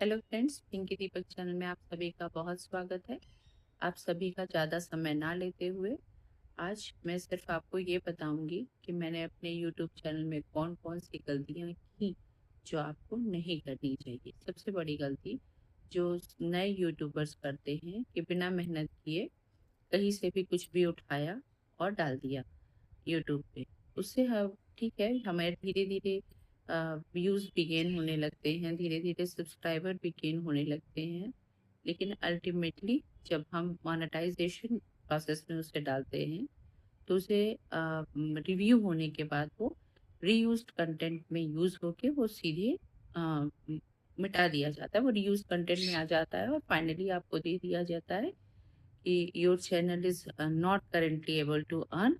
Hello friends, Pinky दीपक channel में आप सभी का बहुत स्वागत है। आप सभी का ज़्यादा समय ना लेते हुए आज मैं सिर्फ आपको ये बताऊंगी कि मैंने अपने यूट्यूब चैनल में कौन कौन सी गलतियां की जो आपको नहीं करनी चाहिए। सबसे बड़ी गलती जो नए यूट्यूबर्स करते हैं कि बिना मेहनत किए कहीं से भी कुछ भी उठाया और डाल दिया यूट्यूब पे। उससे हम ठीक है, हमें धीरे धीरे व्यूज भी गेन होने लगते हैं, धीरे धीरे सब्सक्राइबर भी गेन होने लगते हैं। लेकिन अल्टीमेटली जब हम मोनेटाइजेशन प्रोसेस में उसे डालते हैं तो उसे रिव्यू होने के बाद वो रीयूज्ड कंटेंट में यूज होके वो सीधे अ, मिटा दिया जाता है, वो रीयूज कंटेंट में आ जाता है और फाइनली आपको दे दिया जाता है कि your channel is not currently able to earn,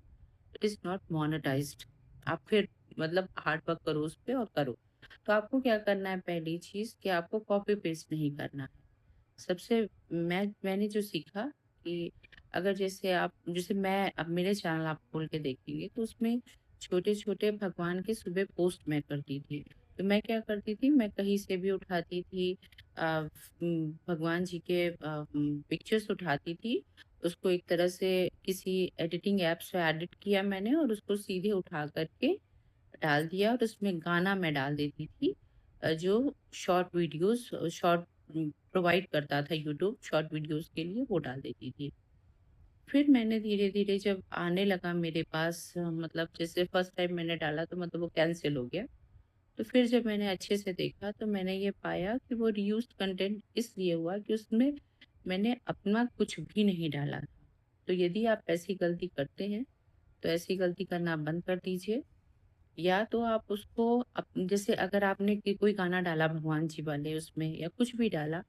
it is not monetized. आप फिर मतलब हार्ड वर्क करो उस पे और करो। तो आपको क्या करना है, पहली चीज कि आपको कॉपी पेस्ट नहीं करना है। सबसे मैंने जो सीखा कि अगर जैसे मैं अब मेरे चैनल आप खोल के देखेंगे तो उसमें छोटे छोटे भगवान के सुबह पोस्ट मैं करती थी। तो मैं क्या करती थी, मैं कहीं से भी उठाती थी भगवान जी के पिक्चर्स उठाती थी, उसको एक तरह से किसी एडिटिंग ऐप से एडिट किया मैंने और उसको सीधे उठा करके डाल दिया और उसमें गाना मैं डाल देती थी। जो शॉर्ट वीडियोस शॉर्ट प्रोवाइड करता था यूट्यूब शॉर्ट वीडियोस के लिए, वो डाल देती थी। फिर मैंने धीरे धीरे जब आने लगा मेरे पास मतलब जैसे फर्स्ट टाइम मैंने डाला तो मतलब वो कैंसिल हो गया। तो फिर जब मैंने अच्छे से देखा तो मैंने ये पाया कि वो रीयूज्ड कंटेंट इसलिए हुआ कि उसमें मैंने अपना कुछ भी नहीं डाला था। तो यदि आप ऐसी गलती करते हैं तो ऐसी गलती करना बंद कर दीजिए। या तो आप उसको जैसे अगर आपने कोई गाना डाला भगवान जी वाले उसमें या कुछ भी डाला,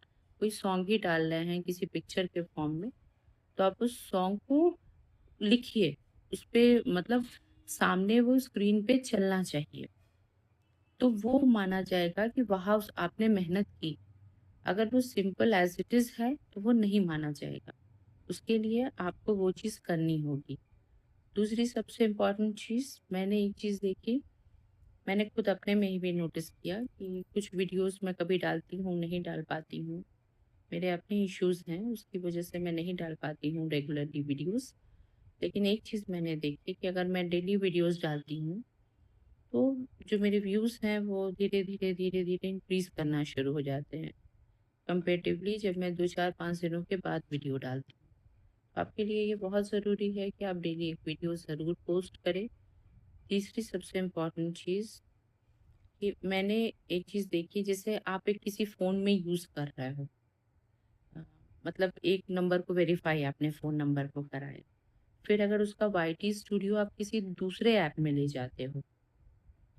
कोई सॉन्ग ही डाल रहे हैं किसी पिक्चर के फॉर्म में, तो आप उस सॉन्ग को लिखिए। उस पे मतलब सामने वो स्क्रीन पे चलना चाहिए, तो वो माना जाएगा कि वहाँ उस आपने मेहनत की। अगर वो सिंपल एज इट इज है तो वो नहीं माना जाएगा। उसके लिए आपको वो चीज़ करनी होगी। दूसरी सबसे इम्पोर्टेंट चीज़, मैंने एक चीज़ देखी, मैंने खुद अपने में ही भी नोटिस किया कि कुछ वीडियोस मैं कभी डालती हूँ, नहीं डाल पाती हूँ। मेरे अपने इश्यूज हैं, उसकी वजह से मैं नहीं डाल पाती हूँ रेगुलरली वीडियोस। लेकिन एक चीज़ मैंने देखी कि अगर मैं डेली वीडियोस डालती हूँ तो जो मेरे व्यूज़ हैं वो धीरे धीरे इंक्रीज करना शुरू हो जाते हैं कंपेरेटिवली जब मैं 2 4 5 दिनों के बाद वीडियो डालती हूँ। आपके लिए ये बहुत ज़रूरी है कि आप डेली एक वीडियो ज़रूर पोस्ट करें। तीसरी सबसे इम्पोर्टेंट चीज़ कि मैंने एक चीज़ देखी, जैसे आप एक किसी फ़ोन में यूज़ कर रहे हो, अ, मतलब एक नंबर को वेरीफाई आपने फ़ोन नंबर को कराया, फिर अगर उसका वाईटी स्टूडियो आप किसी दूसरे ऐप में ले जाते हो,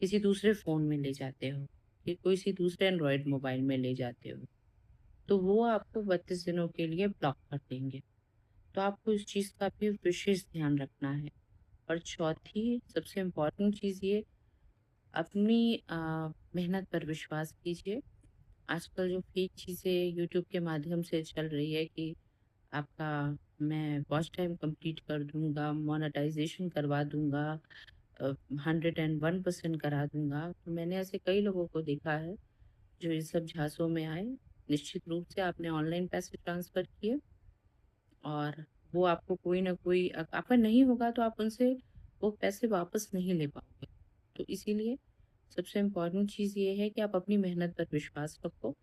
किसी दूसरे फ़ोन में ले जाते हो, कि किसी दूसरे एंड्रॉयड मोबाइल में ले जाते हो, तो वो आपको 32 दिनों के लिए ब्लॉक कर देंगे। तो आपको इस चीज़ का भी विशेष ध्यान रखना है। और चौथी सबसे इम्पोर्टेंट चीज़ ये, अपनी मेहनत पर विश्वास कीजिए। आजकल जो फेक चीज़ें यूट्यूब के माध्यम से चल रही है कि आपका मैं वॉच टाइम कंप्लीट कर दूंगा, मोनेटाइजेशन करवा दूंगा, 101% करा दूंगा, तो मैंने ऐसे कई लोगों को देखा है जो इस सब झांसों में आए। निश्चित रूप से आपने ऑनलाइन पैसे ट्रांसफर किए और वो आपको कोई ना कोई आपका नहीं होगा तो आप उनसे वो पैसे वापस नहीं ले पाओगे। तो इसीलिए सबसे इम्पोर्टेंट चीज़ ये है कि आप अपनी मेहनत पर विश्वास रखो।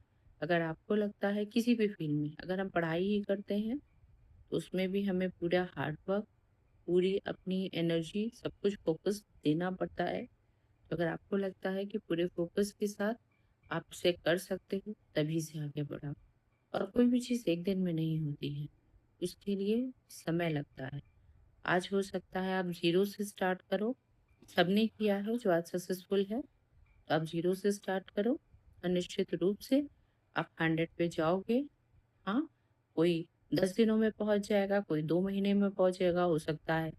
अगर आपको लगता है किसी भी फील्ड में अगर हम पढ़ाई ही करते हैं तो उसमें भी हमें पूरा हार्ड वर्क, पूरी अपनी एनर्जी, सब कुछ फोकस देना पड़ता है। तो अगर आपको लगता है कि पूरे फोकस के साथ आप उसे कर सकते हो तभी से आगे बढ़ाओ। और कोई भी चीज़ एक दिन में नहीं होती है, उसके लिए समय लगता है। आज हो सकता है आप जीरो से स्टार्ट करो, सबने किया है जो आज सक्सेसफुल है, तो आप जीरो से स्टार्ट करो और निश्चित रूप से आप 100 पे जाओगे। हाँ, कोई 10 दिनों में पहुंच जाएगा, कोई 2 महीने में पहुंच जाएगा, हो सकता है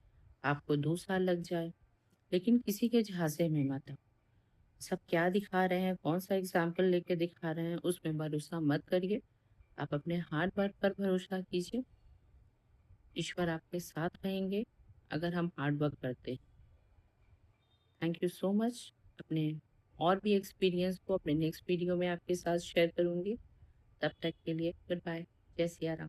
आपको 2 साल लग जाए। लेकिन किसी के झांसे में मत आओ। सब क्या दिखा रहे हैं, कौन सा एग्जाम्पल लेके दिखा रहे हैं, उसमें भरोसा मत करिए। आप अपने हार्ड वर्क पर भरोसा कीजिए। ईश्वर आपके साथ रहेंगे अगर हम हार्ड वर्क करते हैं। Thank you so much. अपने और भी एक्सपीरियंस को अपने नेक्स्ट वीडियो में आपके साथ शेयर करूंगी। तब तक के लिए गुड बाय। जय सिया राम।